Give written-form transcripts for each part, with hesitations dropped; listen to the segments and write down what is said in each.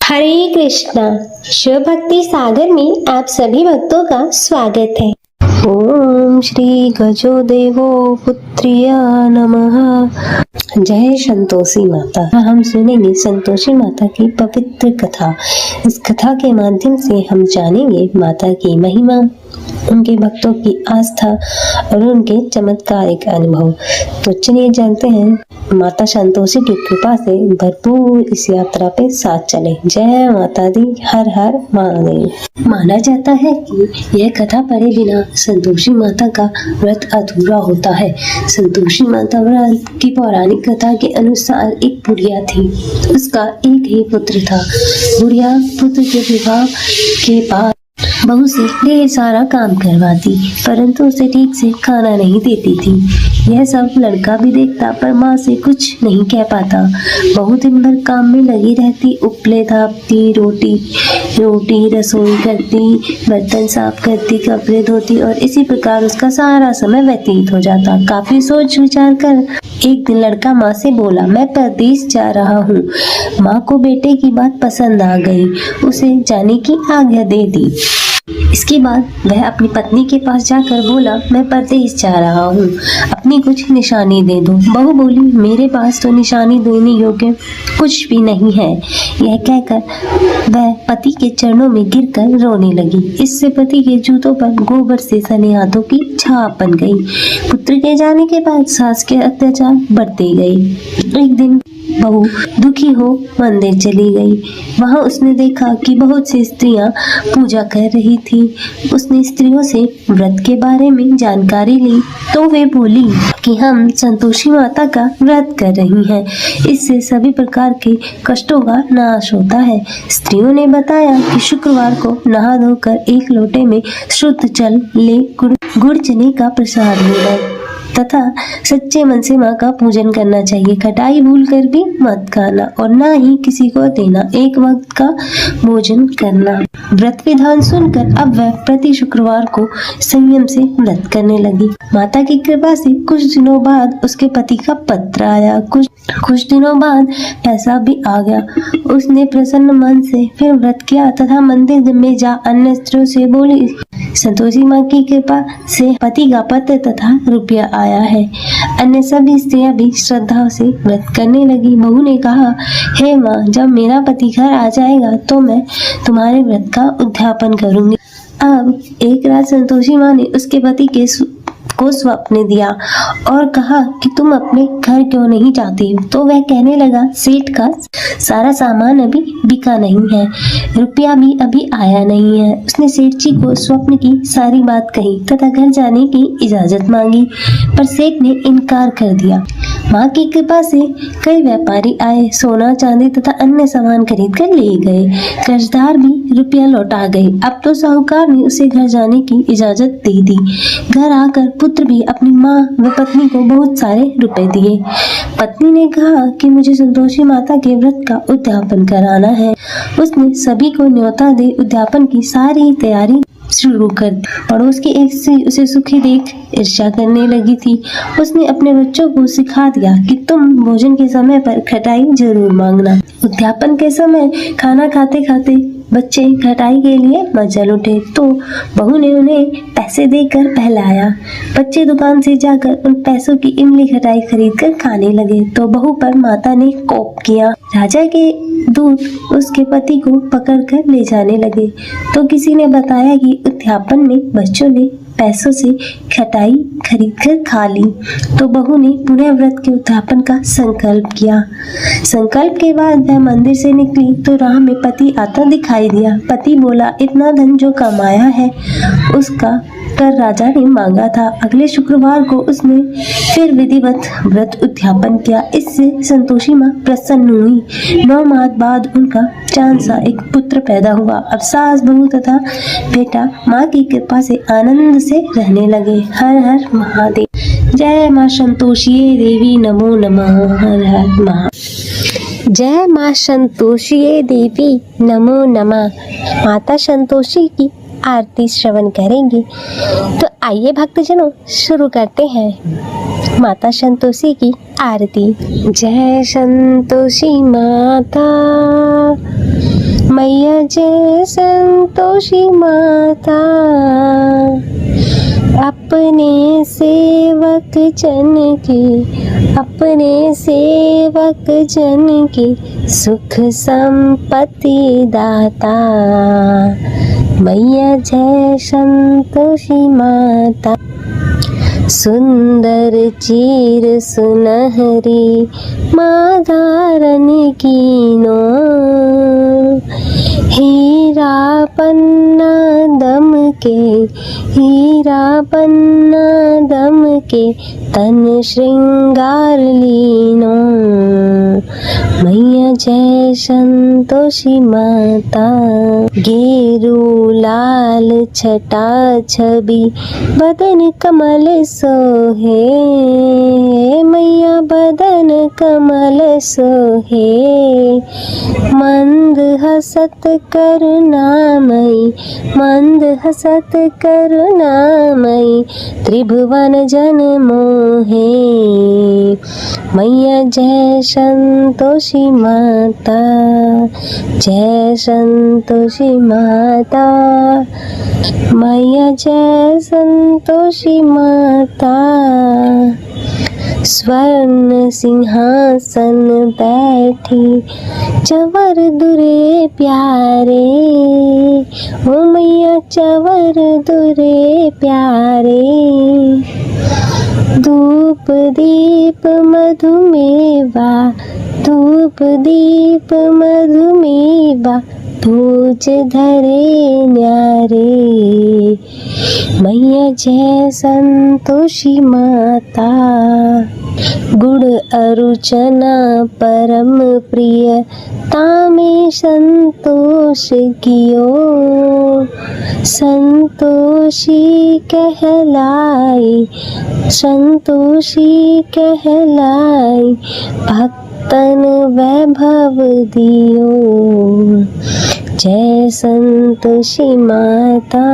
हरे कृष्णा। शिव भक्ति सागर में आप सभी भक्तों का स्वागत है। ओम श्री गजो देवो पुत्रिय नमः। जय संतोषी माता। हम सुनेंगे संतोषी माता की पवित्र कथा। इस कथा के माध्यम से हम जानेंगे माता की महिमा, उनके भक्तों की आस्था और उनके चमत्कारिक अनुभव। तो चलिए जानते हैं माता संतोषी की कृपा से भरपूर इस यात्रा पे साथ चले। जय माता दी। हर हर महादेव। माना जाता है कि यह कथा पढ़े बिना संतोषी माता का व्रत अधूरा होता है। संतोषी माता व्रत की पौराणिक कथा के अनुसार एक बुढ़िया थी। उसका एक ही पुत्र था। बुढ़िया पुत्र के विवाह के बाद बहू से ढेर सारा काम करवाती, परंतु उसे ठीक से खाना नहीं देती थी। यह सब लड़का भी देखता, पर माँ से कुछ नहीं कह पाता। बहू दिन भर काम में लगी रहती, उपले थापती, रोटी रसोई करती, बर्तन साफ करती, कपड़े धोती और इसी प्रकार उसका सारा समय व्यतीत हो जाता। काफी सोच विचार कर एक दिन लड़का माँ से बोला, मैं परदेश जा रहा हूँ। माँ को बेटे की बात पसंद आ गई, उसे जाने की आज्ञा दे दी। इसके बाद वह अपनी पत्नी के पास जाकर बोला, मैं परदेश जा रहा हूँ, अपनी कुछ निशानी दे दो। बहू बोली, मेरे पास तो निशानी देने योग्य कुछ भी नहीं है। यह कहकर वह पति के चरणों में गिरकर रोने लगी। इससे पति के जूतों पर गोबर से सने हाथों की छाप बन गई। पुत्र के जाने के बाद सास के अत्याचार बढ़ते गए। एक दिन बहू दुखी हो मंदिर चली गई। वहां उसने देखा कि बहुत सी स्त्रियां पूजा कर रही थी। उसने स्त्रियों से व्रत के बारे में जानकारी ली तो वे बोली कि हम संतोषी माता का व्रत कर रही हैं, इससे सभी प्रकार के कष्टों का नाश होता है। स्त्रियों ने बताया कि शुक्रवार को नहा धोकर एक लोटे में शुद्ध जल ले गुड़ चने का प्रसाद लेना तथा सच्चे मन से माँ का पूजन करना चाहिए। खटाई भूल कर भी मत खाना और ना ही किसी को देना। एक वक्त का भोजन करना। व्रत विधान सुनकर अब वह प्रति शुक्रवार को संयम से व्रत करने लगी। माता की कृपा से कुछ दिनों बाद उसके पति का पत्र आया। कुछ दिनों बाद पैसा भी आ गया। उसने प्रसन्न मन से फिर व्रत किया तथा मंदिर में जा अन्य स्त्रियों से बोली, संतोषी माँ की कृपा से पति का पत्र तथा रुपया आया है। अन्य सभी स्त्रियां भी श्रद्धा से व्रत करने लगी। बहू ने कहा, हे माँ, जब मेरा पति घर आ जाएगा तो मैं तुम्हारे व्रत का उद्यापन करूंगी। अब एक रात संतोषी माँ ने उसके पति को स्वप्न दिया और कहा कि तुम अपने घर क्यों नहीं जाती। तो वह कहने लगा, सेठ का सारा सामान अभी बिका नहीं है, रुपया भी अभी आया नहीं है। उसने सेठ जी को स्वप्न की सारी बात कही तथा घर जाने की इजाजत मांगी, पर सेठ ने इनकार कर दिया। माँ की कृपा से कई व्यापारी आए, सोना चांदी तथा अन्य सामान खरीद कर ले गए। कर्जदार भी रुपया लौटा गए। अब तो साहूकार ने उसे घर जाने की इजाजत दे दी। घर आकर पुत्र भी अपनी माँ व पत्नी को बहुत सारे रुपए दिए। पत्नी ने कहा कि मुझे संतोषी माता के व्रत का उद्यापन कराना है। उसने सभी को न्योता दे उद्यापन की सारी तैयारी शुरू कर दी। पड़ोस की एक स्त्री उसे सुखी देख ईर्ष्या करने लगी थी। उसने अपने बच्चों को सिखा दिया कि तुम भोजन के समय पर खटाई जरूर मांगना। उद्यापन के समय खाना खाते खाते बच्चे खटाई के लिए मचल उठे तो बहू ने उन्हें पैसे देकर बहलाया। बच्चे दुकान से जाकर उन पैसों की इमली खटाई खरीद कर खाने लगे तो बहू पर माता ने कोप किया। राजा के दूत उसके पति को पकड़कर ले जाने लगे तो किसी ने बताया कि उद्यापन में बच्चों ने पैसों से खटाई खरीद कर खा ली। तो बहू ने पुनः व्रत के उद्यापन का संकल्प किया। संकल्प के बाद वह मंदिर से निकली तो राह में पति आता दिखाई दिया। पति बोला, इतना धन जो कमाया है उसका कर राजा ने मांगा था। अगले शुक्रवार को उसने फिर विधिवत व्रत उद्यापन किया। इससे संतोषी माँ प्रसन्न हुई। 9 माह बाद उनका चांद सा एक पुत्र पैदा हुआ। अब सास, बहू तथा बेटा माँ की कृपा से आनंद से रहने लगे। हर हर महादेव। जय माँ संतोषी देवी नमो नमः। हर हर महादेव। जय माँ संतोषी देवी नमो नमः। माता संतोषी की आरती श्रवण करेंगे। तो आइए भक्तजनों शुरू करते हैं माता संतोषी की आरती। जय संतोषी माता, जय संतोषी माता। अपने सेवक जन की सुख संपत्ति दाता। मैया जय संतोषी माता। सुंदर चीर सुनहरी माँ धारण कीनो। हीरा पन्ना दम के तन श्रृंगार लीनो। मैया जय संतोषी माता। गेरू लाल छटा छवि बदन कमल सोहे। मैया बदन कमल सोहे। मंद हसत करुणामयी त्रिभुवन जन मोहे। मैया जय संतोषी माता। जय संतोषी माता। मैया जय संतोषी माता। स्वर्ण सिंहासन बैठी चवर दुरे प्यारे। ओ मैया चवर दुरे प्यारे। धूप दीप मधुमेवा भोज धरे न्यारे। मैया जय संतोषी माता। गुड़ अरुचना परम प्रिय तामे संतोष कियो। संतोषी कहलाई भक्तन वैभव दियो। जय संतोषी माता।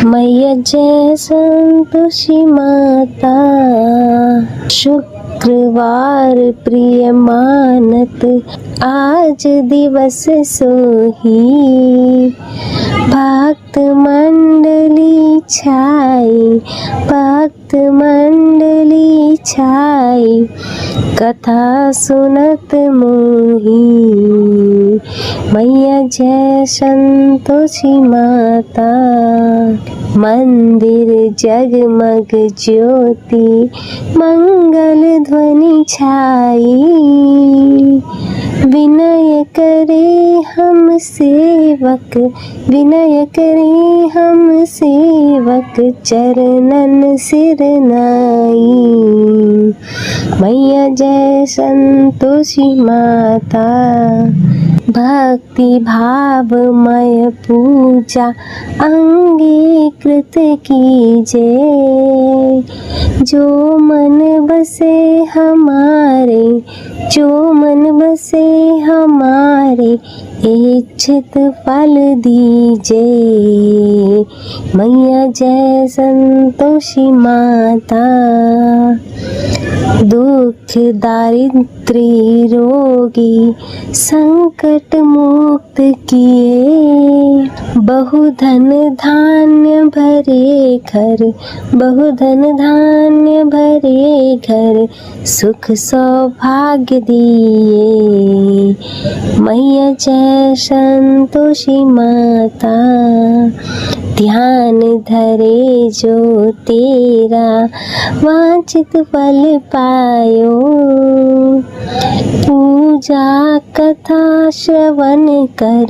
मैया जय संतोषी माता। शुक्रवार प्रिय मानत आज दिवस सोही। भक्त मंडली छाई कथा सुनत मोही। मैया जय संतोषी माता। मंदिर जगमग ज्योति मंगल ध्वनि छाई। विनय करे हम सेवक चरणन सिर नाई। मैया जय संतोषी माता। भक्ति भावमय पूजा अंगीकृत कीजे। जो मन बसे हमारे इच्छित फल दीजे। मैया जय संतोषी माता। दुख दारिद्र्य रोगी संकट मुक्त किए। बहुधन धान्य भरे घर सुख सौभाग्य दिए। मैया जय संतोषी माता। ध्यान धरे जो तेरा वांछित फल पायो। पूजा कथा श्रवण कर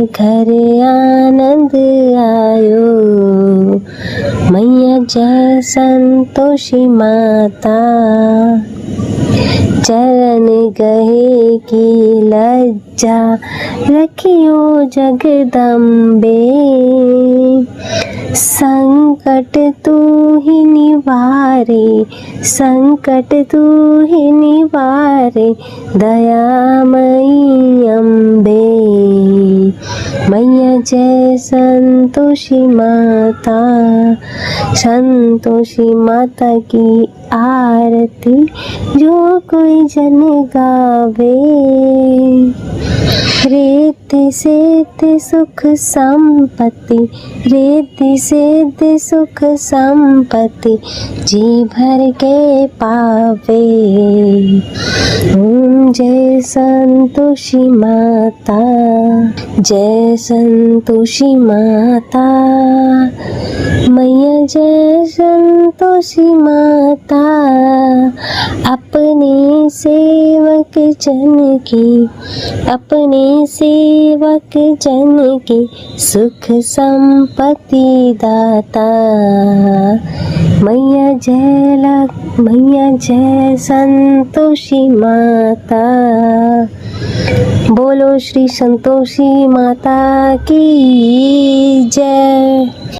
घर आनंद आयो। मैया जय संतोषी माता। चरण गहे की लज्जा रखियो जगदम्बे। संकट तू ही निवारे दयामयी अम्बे। मैया जय संतोषी माता की आरती जो कोई जन गावे। रिद्धि सिद्धि सुख संपत्ति, रिद्धि सिद्धि सुख संपत्ति जी भर के पावे। ओम जय संतोषी माता, जय संतोषी माता, मैया जय संतोषी माता। अपने सेवक जन की, अपने सेवक जन की सुख संपत्ति दाता। मैया जय संतोषी माता। बोलो श्री संतोषी माता की जय।